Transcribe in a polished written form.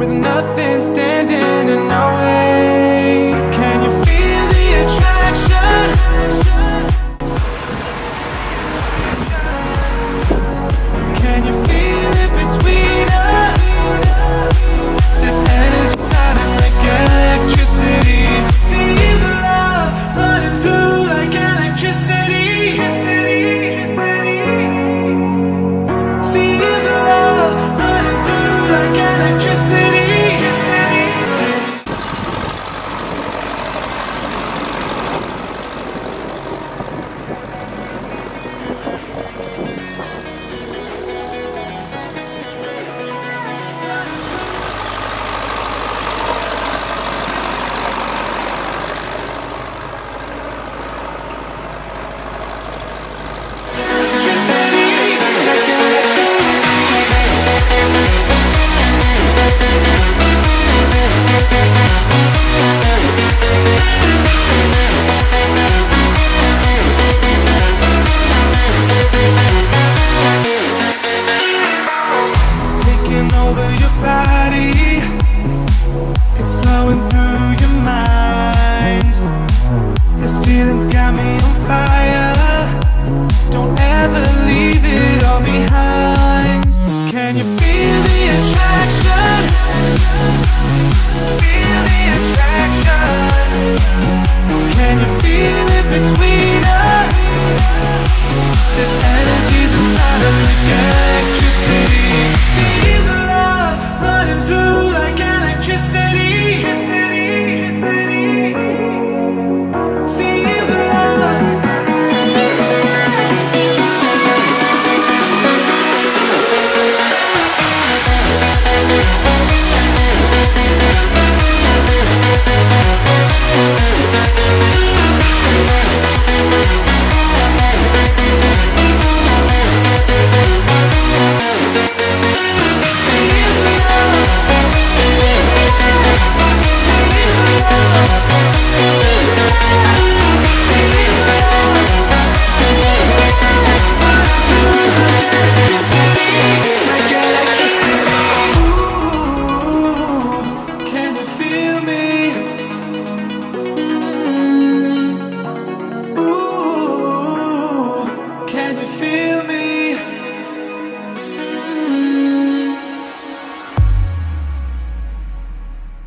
with nothing standing in our way. Can you feel the attraction? Can you feel it between us? This energy inside us like electricity. Feel the love running through like electricity. Feel the love running through like electricity. Taking over your body, it's flowing through your mind. This feeling's got me on fire. Don't ever leave it all behind. Can you feel the attraction? Feel the attraction. Can you feel it between us? This energy's inside us like electricity. Feel the love running through like electricity. Feel the love. Can you feel